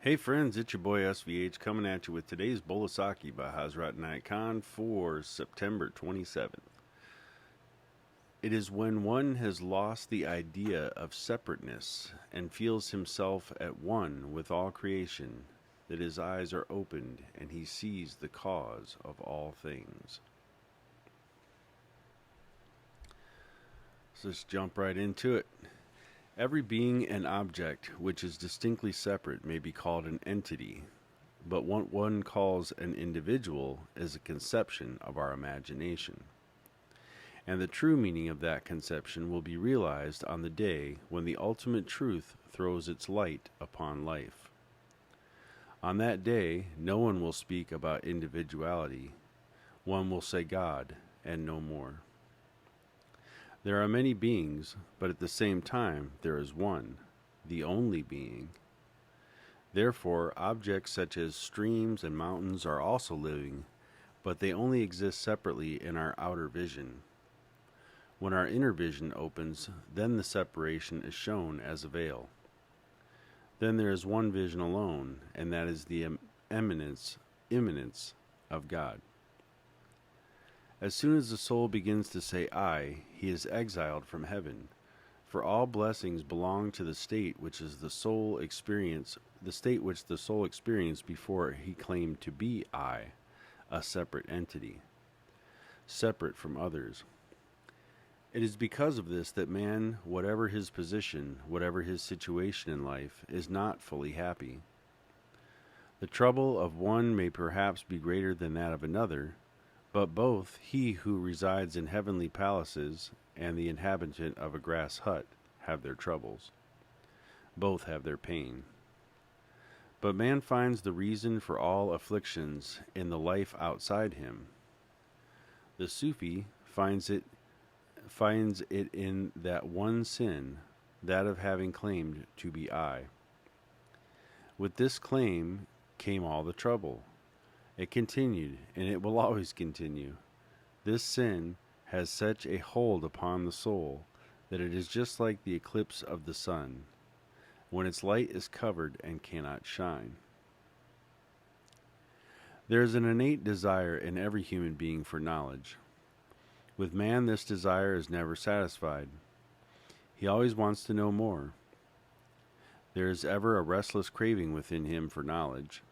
Hey friends, it's your boy SVH coming at you with today's bowl of Saki by Hazrat Inayat for September 27th. It is when one has lost the idea of separateness and feels himself at one with all creation that his eyes are opened and he sees the cause of all things. So let's jump right into it. Every being and object which is distinctly separate may be called an entity, but what one calls an individual is a conception of our imagination. And the true meaning of that conception will be realized on the day when the ultimate truth throws its light upon life. On that day, no one will speak about individuality. One will say God, and no more. There are many beings, but at the same time there is one, the only being. Therefore, objects such as streams and mountains are also living, but they only exist separately in our outer vision. When our inner vision opens, then the separation is shown as a veil. Then there is one vision alone, and that is the immanence of God. As soon as the soul begins to say I, he is exiled from heaven, for all blessings belong to the state which is the soul experience, the state which the soul experienced before he claimed to be I, a separate entity, separate from others. It is because of this that man, whatever his position, whatever his situation in life, is not fully happy. The trouble of one may perhaps be greater than that of another, but both he who resides in heavenly palaces and the inhabitant of a grass hut have their troubles. Both have their pain. But man finds the reason for all afflictions in the life outside him. The Sufi finds it in that one sin, that of having claimed to be I. With this claim came all the trouble. It continued, and it will always continue. This sin has such a hold upon the soul that it is just like the eclipse of the sun, when its light is covered and cannot shine. There is an innate desire in every human being for knowledge. With man, this desire is never satisfied. He always wants to know more. There is ever a restless craving within him for knowledge.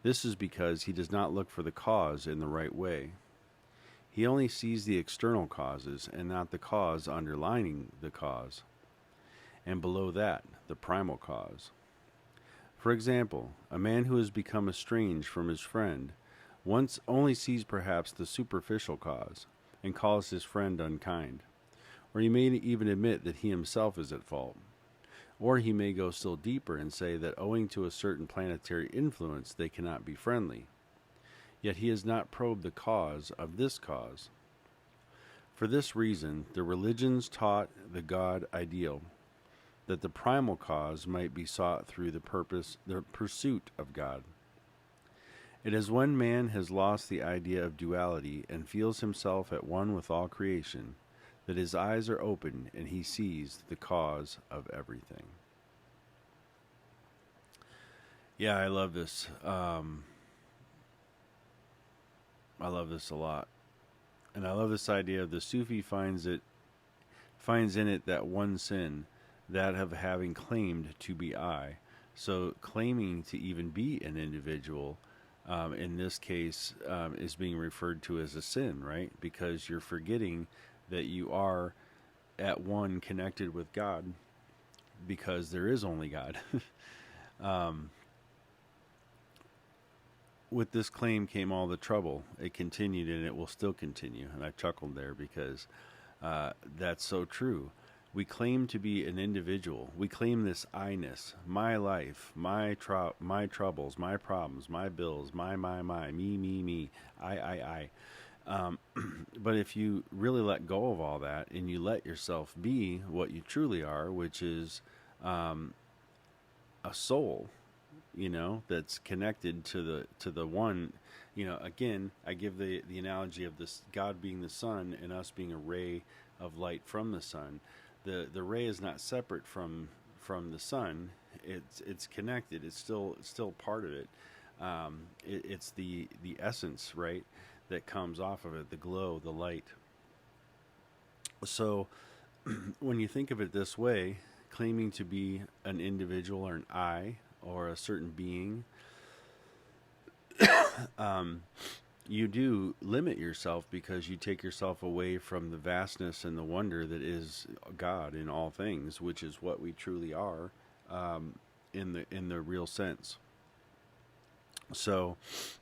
This is because he does not look for the cause in the right way. He only sees the external causes and not the cause underlying the cause, and below that, the primal cause. For example, a man who has become estranged from his friend once only sees perhaps the superficial cause and calls his friend unkind, or he may even admit that he himself is at fault. Or he may go still deeper and say that owing to a certain planetary influence they cannot be friendly. Yet he has not probed the cause of this cause. For this reason, the religions taught the God ideal, that the primal cause might be sought through the pursuit of God. It is when man has lost the idea of duality and feels himself at one with all creation that his eyes are opened and he sees the cause of everything. Yeah, I love this. I love this a lot. And I love this idea of the Sufi finds in it that one sin, that of having claimed to be I. So claiming to even be an individual, in this case, is being referred to as a sin, right? Because you're forgetting that you are at one connected with God, because there is only God. With this claim came all the trouble. It continued and it will still continue. And I chuckled there because that's so true. We claim to be an individual. We claim this I-ness, my life, my troubles, my problems, my bills, my, me, I. But if you really let go of all that and you let yourself be what you truly are, which is a soul, that's connected to the one, again, I give the analogy of this God being the sun and us being a ray of light from the sun. The ray is not separate from the sun. it's connected. It's still part of it. It's the essence, right, that comes off of it, the glow, the light. So when you think of it this way, claiming to be an individual or an I or a certain being, um, you do limit yourself because you take yourself away from the vastness and the wonder that is God in all things, which is what we truly are, in the real sense. So,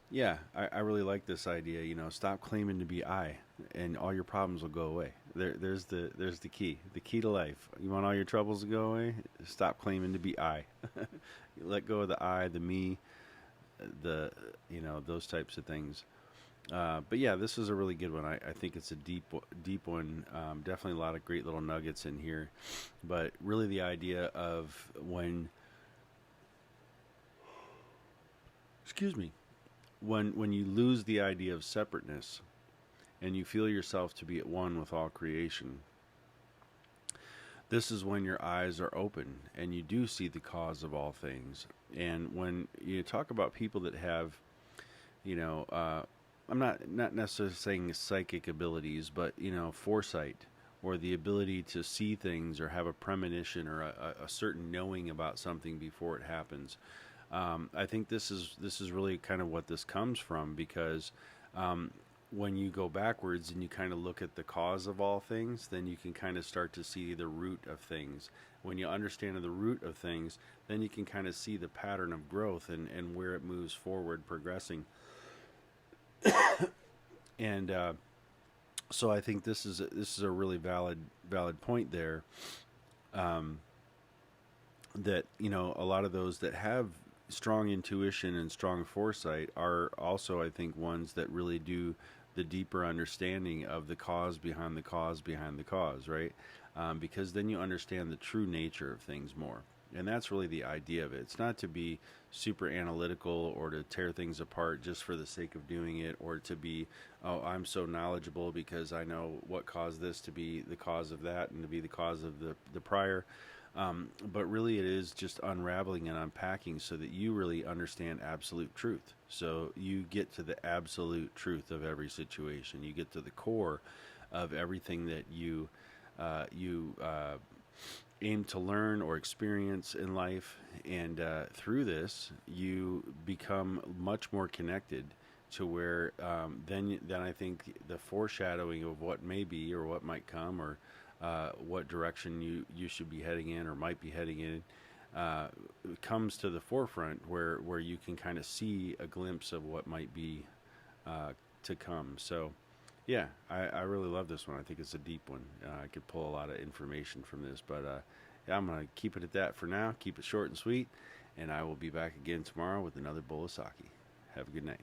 yeah, I really like this idea. Stop claiming to be I, and all your problems will go away. There's the key, the key to life. You want all your troubles to go away? Stop claiming to be I. Let go of the I, the me, the those types of things. But yeah, this is a really good one. I think it's a deep one. Definitely a lot of great little nuggets in here. But really, the idea of excuse me, when you lose the idea of separateness and you feel yourself to be at one with all creation, this is when your eyes are open and you do see the cause of all things. And when you talk about people that have, you know, I'm not necessarily saying psychic abilities, but foresight, or the ability to see things or have a premonition or a certain knowing about something before it happens. I think this is really kind of what this comes from, because when you go backwards and you kind of look at the cause of all things, then you can kind of start to see the root of things. When you understand the root of things, then you can kind of see the pattern of growth and where it moves forward, progressing. And so I think this is a really valid point there. Um, that a lot of those that have strong intuition and strong foresight are also, I think, ones that really do the deeper understanding of the cause behind the cause behind the cause, right? Because then you understand the true nature of things more. And that's really the idea of it. It's not to be super analytical or to tear things apart just for the sake of doing it, or to be, oh, I'm so knowledgeable because I know what caused this to be the cause of that and to be the cause of the prior. But really, it is just unraveling and unpacking so that you really understand absolute truth. So you get to the absolute truth of every situation. You get to the core of everything that you aim to learn or experience in life, and through this, you become much more connected to where then I think the foreshadowing of what may be or what might come, or what direction you should be heading in or might be heading in, comes to the forefront, where you can kind of see a glimpse of what might be to come. So yeah, I really love this one. I think it's a deep one. I could pull a lot of information from this, but yeah, I'm going to keep it at that for now. Keep it short and sweet, and I will be back again tomorrow with another bowl of Saki. Have a good night.